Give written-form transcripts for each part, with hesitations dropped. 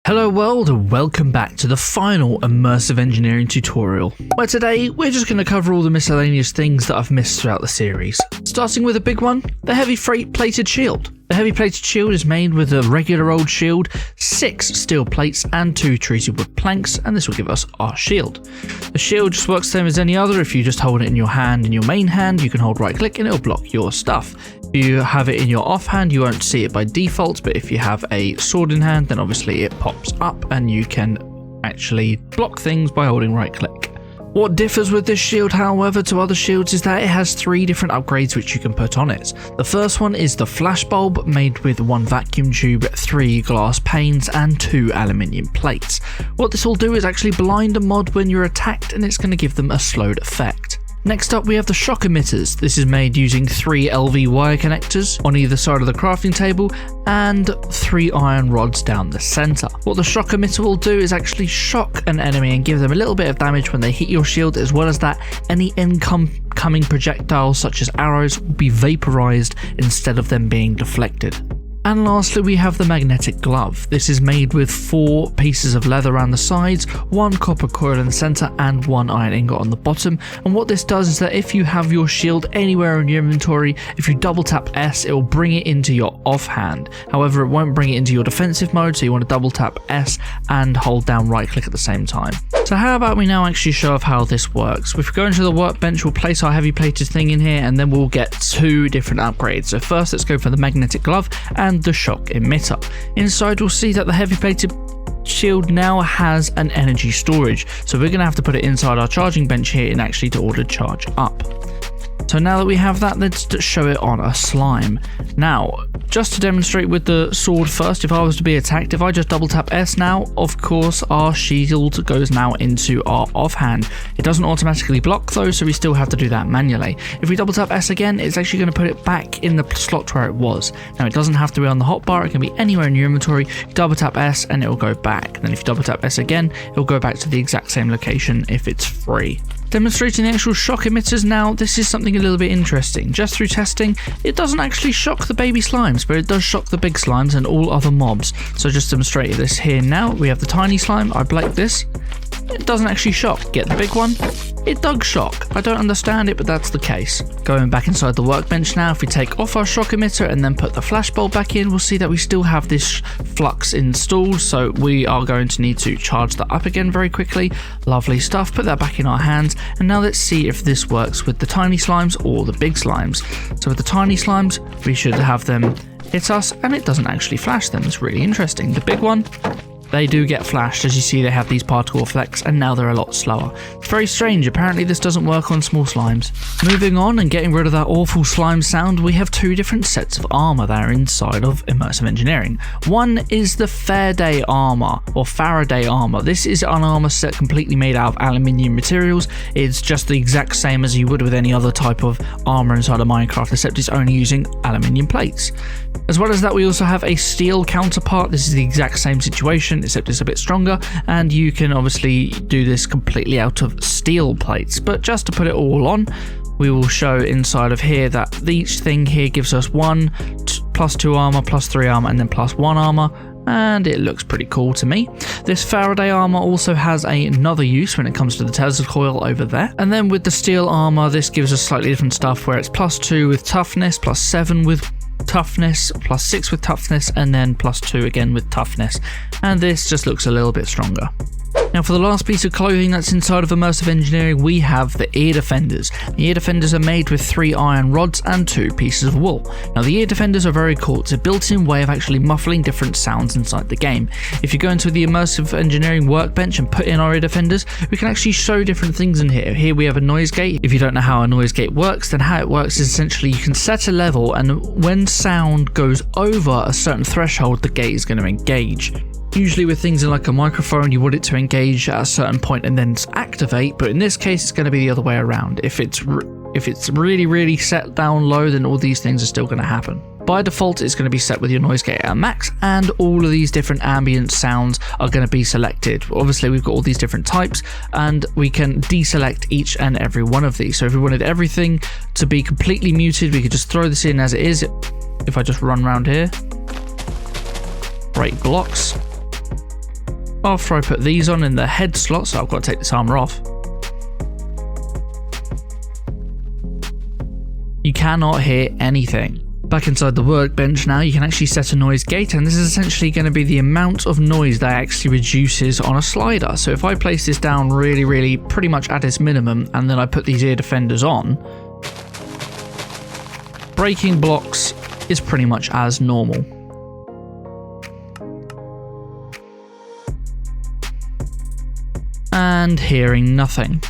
Hello world and welcome back to the final Immersive Engineering tutorial, where today we're just going to cover all the miscellaneous things that I've missed throughout the series. Starting with a big one, the heavy plated shield. The heavy plated shield is made with a regular old shield, 6 steel plates and 2 treated wood planks, and this will give us our shield. The shield just works the same as any other. If you just hold it in your hand, in your main hand, you can hold right click and it'll block your stuff. If you have it in your offhand, you won't see it by default, but if you have a sword in hand, then obviously it pops up and you can actually block things by holding right click. What differs with this shield, however, to other shields is that it has 3 different upgrades which you can put on it. The first one is the flash bulb, made with 1 vacuum tube, 3 glass panes and 2 aluminium plates. What this will do is actually blind a mod when you're attacked, and it's going to give them a slowed effect. Next up we have the shock emitters. This is made using 3 LV wire connectors on either side of the crafting table and 3 iron rods down the centre. What the shock emitter will do is actually shock an enemy and give them a little bit of damage when they hit your shield, as well as that any incoming projectiles such as arrows will be vaporised instead of them being deflected. And lastly we have the magnetic glove. This is made with 4 pieces of leather around the sides, 1 copper coil in the centre and 1 iron ingot on the bottom. And what this does is that if you have your shield anywhere in your inventory, if you double tap S, it will bring it into your offhand. However, it won't bring it into your defensive mode, so you want to double tap S and hold down right click at the same time. So how about we now actually show off how this works. If we go into the workbench, we'll place our heavy plated thing in here and then we'll get 2 different upgrades. So first let's go for the magnetic glove and the shock emitter. Inside we'll see that the heavy plated shield now has an energy storage, so we're going to have to put it inside our charging bench here and actually to order charge up. So now that we have that, let's show it on a slime. Now, just to demonstrate with the sword first, if I was to be attacked, if I just double tap S now, of course our shield goes now into our offhand. It doesn't automatically block though, so we still have to do that manually. If we double tap S again, it's actually going to put it back in the slot where it was. Now it doesn't have to be on the hotbar, it can be anywhere in your inventory. Double tap S and it will go back. Then if you double tap S again, it will go back to the exact same location if it's free. Demonstrating the actual shock emitters now, this is something a little bit interesting. Just through testing, it doesn't actually shock the baby slimes, but it does shock the big slimes and all other mobs. So just demonstrate this here now. We have the tiny slime, I like this. It doesn't actually shock. Get the big one, it does shock. I don't understand it, but that's the case. Going back inside the workbench now, if we take off our shock emitter and then put the flash bulb back in, we'll see that we still have this flux installed, so we are going to need to charge that up again very quickly. Lovely stuff, put that back in our hands, and now let's see if this works with the tiny slimes or the big slimes. So with the tiny slimes, we should have them hit us and it doesn't actually flash them. It's really interesting. The big one, they do get flashed. As you see, they have these particle effects and now they're a lot slower. It's very strange. Apparently this doesn't work on small slimes. Moving on and getting rid of that awful slime sound, we have 2 different sets of armour that are inside of Immersive Engineering. One is the Faraday Armour or Faraday Armour. This is an armour set completely made out of aluminium materials. It's just the exact same as you would with any other type of armour inside of Minecraft, except it's only using aluminium plates. As well as that, we also have a steel counterpart. This is the exact same situation, except it's a bit stronger, and you can obviously do this completely out of steel plates. But just to put it all on, we will show inside of here that each thing here gives us 1 plus 2 armor, plus 3 armor, and then plus 1 armor, and it looks pretty cool to me. This Faraday armor also has another use when it comes to the Tesla coil over there. And then with the steel armor, this gives us slightly different stuff, where it's plus 2 with toughness, plus 7 with toughness, plus 6 with toughness, and then plus 2 again with toughness, and this just looks a little bit stronger. Now for the last piece of clothing that's inside of Immersive Engineering, we have the ear defenders. The ear defenders are made with 3 iron rods and 2 pieces of wool. Now the ear defenders are very cool. It's a built-in way of actually muffling different sounds inside the game. If you go into the Immersive Engineering workbench and put in our ear defenders, we can actually show different things in here. Here we have a noise gate. If you don't know how a noise gate works, then how it works is essentially you can set a level, and when sound goes over a certain threshold, the gate is going to engage. Usually with things in like a microphone, you want it to engage at a certain point and then activate, but in this case it's going to be the other way around. If it's really set down low, then all these things are still going to happen. By default, it's going to be set with your noise gate at max, and all of these different ambient sounds are going to be selected. Obviously we've got all these different types, and we can deselect each and every one of these. So if we wanted everything to be completely muted, we could just throw this in as it is. If I just run around here, break blocks, After I put these on in the head slot, so I've got to take this armour off, you cannot hear anything. Back inside the workbench now, you can actually set a noise gate, and this is essentially going to be the amount of noise that actually reduces on a slider. So if I place this down really pretty much at its minimum, and then I put these ear defenders on, breaking blocks is pretty much as normal. And hearing nothing.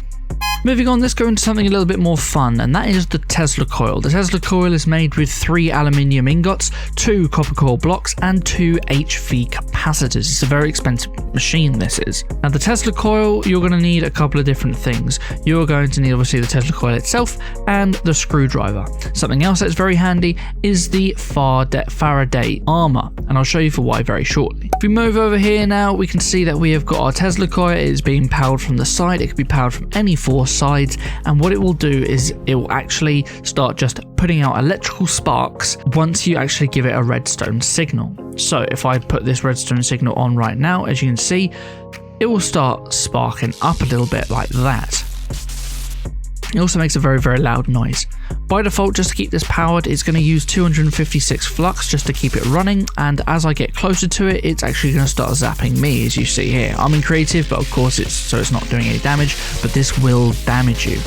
Moving on, let's go into something a little bit more fun, and that is the Tesla Coil. The Tesla Coil is made with 3 aluminium ingots, 2 copper coil blocks, and 2 HV capacitors. It's a very expensive machine, this is. Now, the Tesla Coil, you're going to need a couple of different things. You're going to need, obviously, the Tesla Coil itself and the screwdriver. Something else that's very handy is the Faraday Armour, and I'll show you for why very shortly. If we move over here now, we can see that we have got our Tesla Coil. It is being powered from the side. It can be powered from any 4 sides, and what it will do is it will actually start just putting out electrical sparks once you actually give it a redstone signal. So if I put this redstone signal on right now, as you can see, it will start sparking up a little bit like that. It also makes a very loud noise. By default, just to keep this powered, it's going to use 256 flux just to keep it running, and as I get closer to it, it's actually going to start zapping me, as you see here. I'm in creative, but of course it's not doing any damage, but this will damage you.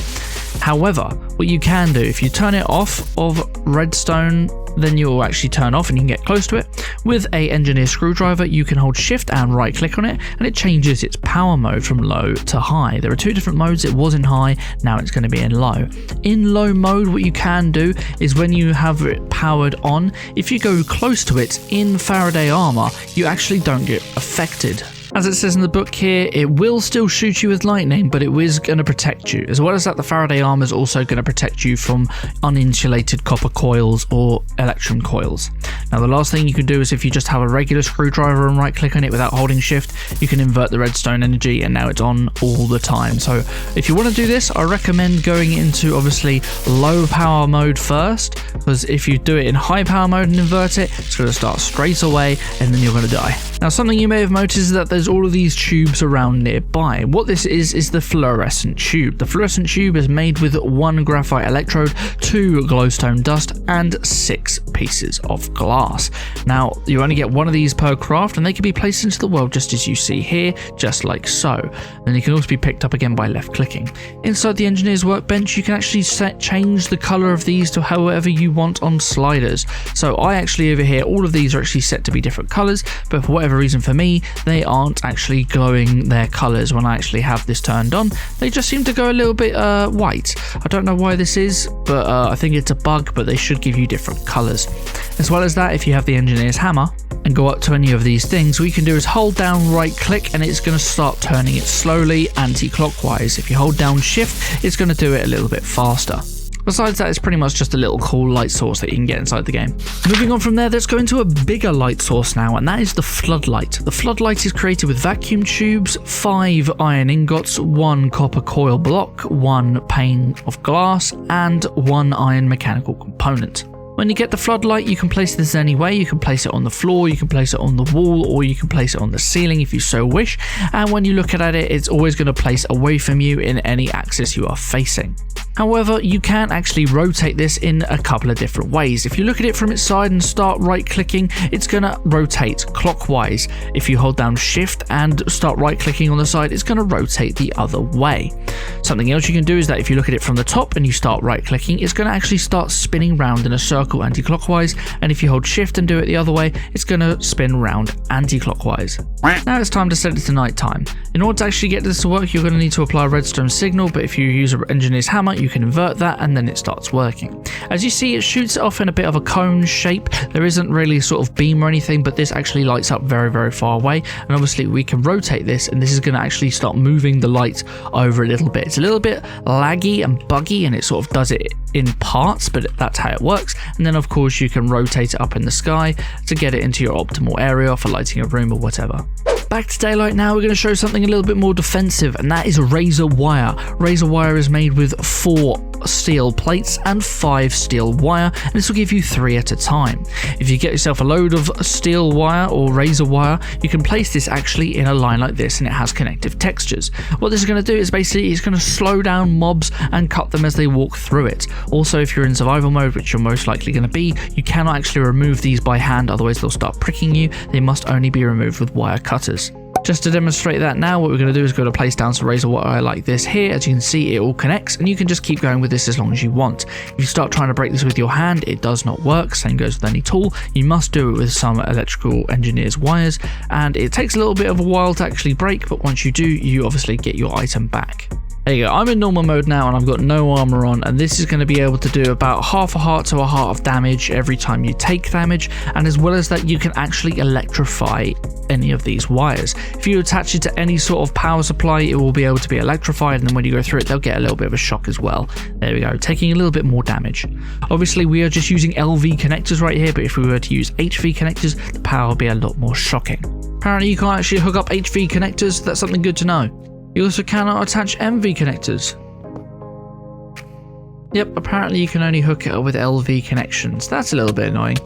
However, what you can do, if you turn it off of redstone, then you will actually turn off and you can get close to it. With a engineer screwdriver, you can hold shift and right click on it, and it changes its power mode from low to high. There are 2 different modes. It was in high, now it's going to be in low. In low mode, what you can do is when you have it powered on, if you go close to it in Faraday Armour, you actually don't get affected. As it says in the book here, it will still shoot you with lightning, but it is going to protect you. As well as that, the Faraday Armour is also going to protect you from uninsulated copper coils or electrum coils. Now, the last thing you can do is if you just have a regular screwdriver and right click on it without holding shift, you can invert the redstone energy, and now it's on all the time. So if you want to do this, I recommend going into obviously low power mode first, because if you do it in high power mode and invert it, it's going to start straight away and then you're going to die. Now, something you may have noticed is that there's all of these tubes around nearby. What this is the fluorescent tube. The fluorescent tube is made with 1 graphite electrode, 2 glowstone dust, and 6 pieces of glass. Now, you only get 1 of these per craft, and they can be placed into the world just as you see here, just like so. Then you can also be picked up again by left clicking. Inside the engineer's workbench, you can actually change the color of these to however you want on sliders. So I actually over here, all of these are actually set to be different colors, but for whatever reason for me, they aren't actually glowing their colors when I actually have this turned on. They just seem to go a little bit white. I don't know why this is, but I think it's a bug, but they should give you different colors. As well as that, if you have the engineer's hammer and go up to any of these things, what you can do is hold down right click and it's going to start turning it slowly anti-clockwise. If you hold down shift, it's going to do it a little bit faster. Besides that, it's pretty much just a little cool light source that you can get inside the game. Moving on from there, let's go into a bigger light source now, and that is the Floodlight. The Floodlight is created with vacuum tubes, 5 iron ingots, 1 copper coil block, 1 pane of glass, and 1 iron mechanical component. When you get the Floodlight, you can place this any way. You can place it on the floor, you can place it on the wall, or you can place it on the ceiling if you so wish. And when you look at it, it's always going to place away from you in any axis you are facing. However, you can actually rotate this in a couple of different ways. If you look at it from its side and start right clicking, it's going to rotate clockwise. If you hold down shift and start right clicking on the side, it's going to rotate the other way. Something else you can do is that if you look at it from the top and you start right clicking, it's going to actually start spinning round in a circle anti-clockwise, and if you hold shift and do it the other way, it's going to spin round anti-clockwise. Now it's time to set it to night time. In order to actually get this to work, you're going to need to apply a redstone signal, but if you use an engineer's hammer, you can invert that and then it starts working. As you see, it shoots it off in a bit of a cone shape. There isn't really a sort of beam or anything, but this actually lights up very far away, and obviously we can rotate this and this is going to actually start moving the light over a little bit. It's a little bit laggy and buggy and it sort of does it in parts, but that's how it works. And then of course you can rotate it up in the sky to get it into your optimal area for lighting a room or whatever. Back to daylight now, we're going to show something a little bit more defensive, and that is razor wire. Razor wire is made with 4 steel plates and 5 steel wire, and this will give you 3 at a time. If you get yourself a load of steel wire or razor wire, you can place this actually in a line like this, and it has connective textures. What this is going to do is basically it's going to slow down mobs and cut them as they walk through it. Also, if you're in survival mode, which you're most likely going to be, you cannot actually remove these by hand, otherwise they'll start pricking you. They must only be removed with wire cutters. Just to demonstrate that now, what we're going to do is go to place down some razor wire like this here. As you can see, it all connects, and you can just keep going with this as long as you want. If you start trying to break this with your hand, it does not work. Same goes with any tool. You must do it with some electrical engineer's wires, and it takes a little bit of a while to actually break, but once you do, you obviously get your item back. There you go, I'm in normal mode now and I've got no armor on, and this is going to be able to do about half a heart to a heart of damage every time you take damage, and as well as that you can actually electrify any of these wires. If you attach it to any sort of power supply, it will be able to be electrified, and then when you go through it they'll get a little bit of a shock as well. There we go, taking a little bit more damage. Obviously we are just using LV connectors right here, but if we were to use HV connectors, the power would be a lot more shocking. Apparently you can't actually hook up HV connectors, that's something good to know. You also cannot attach MV connectors. Yep, apparently you can only hook it up with LV connections. That's a little bit annoying.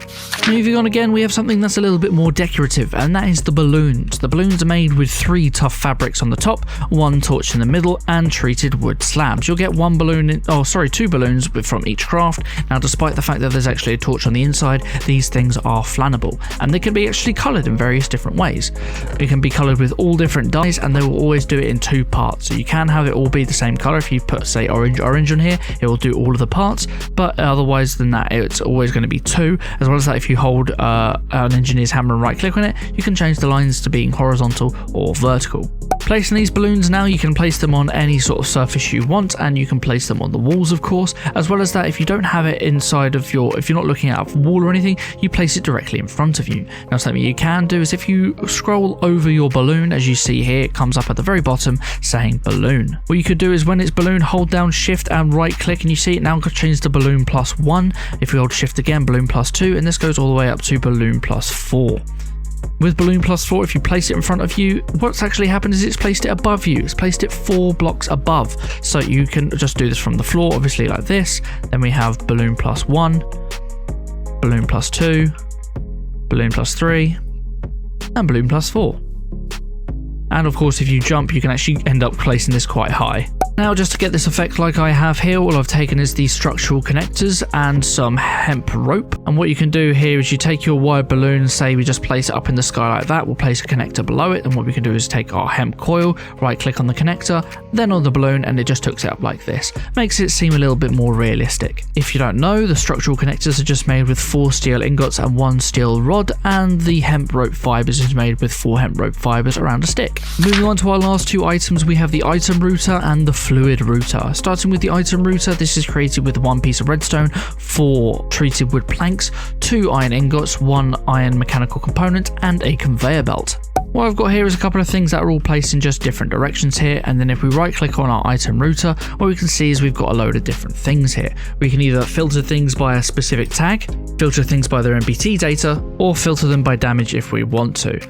Moving on again, we have something that's a little bit more decorative, and that is the balloons. The balloons are made with 3 tough fabrics on the top, 1 torch in the middle, and treated wood slabs. You'll get 2 balloons from each craft. Now, despite the fact that there's actually a torch on the inside, these things are flammable, and they can be actually coloured in various different ways. It can be coloured with all different dyes, and they will always do it in 2 parts. So you can have it all be the same colour. If you put, say, orange on here, it will do all of the parts, but otherwise than that, it's always going to be 2. As well as that, if you hold an engineer's hammer and right click on it, you can change the lines to being horizontal or vertical. Placing these balloons now, you can place them on any sort of surface you want, and you can place them on the walls, of course. As well as that, if you don't have it inside of if you're not looking at a wall or anything, you place it directly in front of you. Now, something you can do is if you scroll over your balloon, as you see here, it comes up at the very bottom saying balloon. What you could do is when it's balloon, hold down shift and right click, and you see it now change to balloon +1. If we hold shift again, balloon +2, and this goes all the way up to balloon +4. With balloon +4, if you place it in front of you, what's actually happened is it's placed it above you. It's placed it 4 blocks above. So you can just do this from the floor, obviously like this. Then we have balloon +1, balloon +2, balloon +3, and balloon +4. And of course, if you jump, you can actually end up placing this quite high. Now, just to get this effect like I have here, all I've taken is these structural connectors and some hemp rope. And what you can do here is you take your wire balloon, say we just place it up in the sky like that, we'll place a connector below it, and what we can do is take our hemp coil, right click on the connector, then on the balloon, and it just hooks it up like this. Makes it seem a little bit more realistic. If you don't know, the structural connectors are just made with 4 steel ingots and 1 steel rod, and the hemp rope fibers is made with 4 hemp rope fibers around a stick. Moving on to our last 2 items, we have the item router and the fluid router. Starting with the item router, this is created with 1 piece of redstone, 4 treated wood planks, 2 iron ingots, 1 iron mechanical component, and a conveyor belt. What I've got here is a couple of things that are all placed in just different directions here, and then if we right click on our item router, what we can see is we've got a load of different things here. We can either filter things by a specific tag, filter things by their MPT data, or filter them by damage if we want to.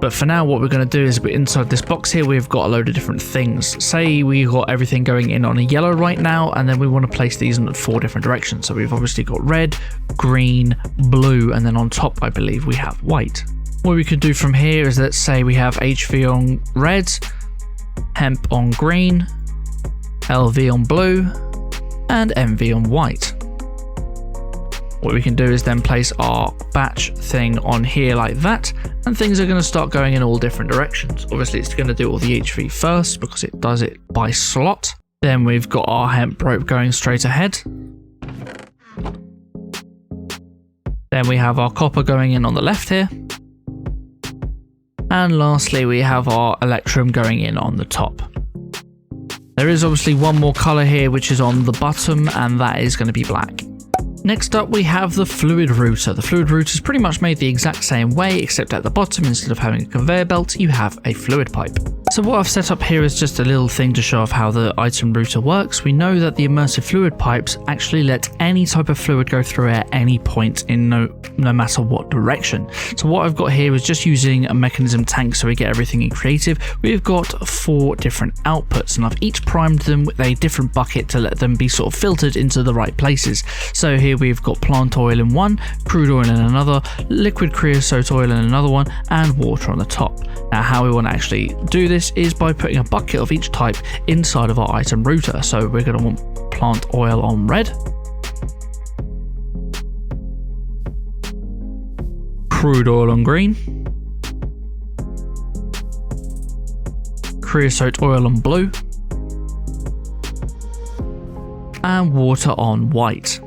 But for now, what we're going to do is inside this box here, we've got a load of different things. Say we've got everything going in on a yellow right now, and then we want to place these in 4 different directions. So we've obviously got red, green, blue, and then on top, I believe we have white. What we could do from here is, let's say we have HV on red, hemp on green, LV on blue, and MV on white. What we can do is then place our batch thing on here like that, and things are going to start going in all different directions. Obviously, it's going to do all the HV first because it does it by slot. Then we've got our hemp rope going straight ahead. Then we have our copper going in on the left here. And lastly, we have our electrum going in on the top. There is obviously one more colour here, which is on the bottom, and that is going to be black. Next up, we have the fluid router. The fluid router is pretty much made the exact same way, except at the bottom, instead of having a conveyor belt, you have a fluid pipe. So what I've set up here is just a little thing to show off how the item router works. We know that the immersive fluid pipes actually let any type of fluid go through at any point in no matter what direction. So what I've got here is just using a mechanism tank so we get everything in creative. We've got 4 different outputs and I've each primed them with a different bucket to let them be sort of filtered into the right places. So here we've got plant oil in one, crude oil in another, liquid creosote oil in another one, and water on the top. Now how we want to actually do this is by putting a bucket of each type inside of our item router. So we're going to want plant oil on red, crude oil on green, creosote oil on blue, and water on white.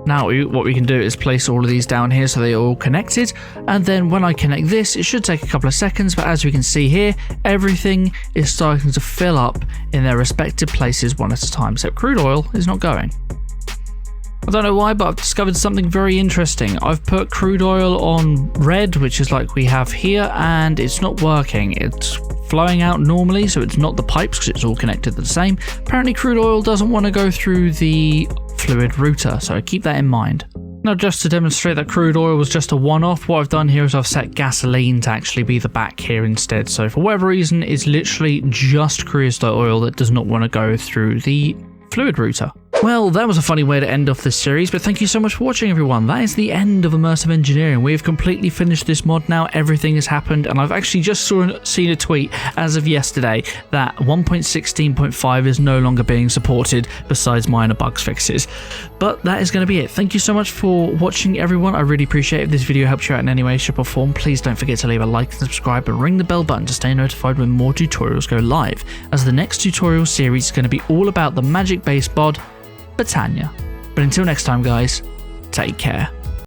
Now what we can do is place all of these down here so they're all connected, and then when I connect this, it should take a couple of seconds, but as we can see here, everything is starting to fill up in their respective places one at a time, except crude oil is not going. I don't know why, but I've discovered something very interesting. I've put crude oil on red, which is like we have here, and it's not working. It's flowing out normally, so it's not the pipes because it's all connected the same. Apparently crude oil doesn't want to go through the fluid router, so keep that in mind. Now just to demonstrate that crude oil was just a one-off, what I've done here is I've set gasoline to actually be the back here instead. So for whatever reason, it's literally just creosote oil that does not want to go through the fluid router. Well, that was a funny way to end off this series, but thank you so much for watching, everyone. That is the end of Immersive Engineering. We have completely finished this mod now. Everything has happened, and I've actually just seen a tweet as of yesterday that 1.16.5 is no longer being supported besides minor bugs fixes. But that is going to be it. Thank you so much for watching, everyone. I really appreciate it. If this video helped you out in any way, shape, or form, please don't forget to leave a like and subscribe and ring the bell button to stay notified when more tutorials go live, as the next tutorial series is going to be all about the magic-based bod, Botania. But until next time, guys, take care.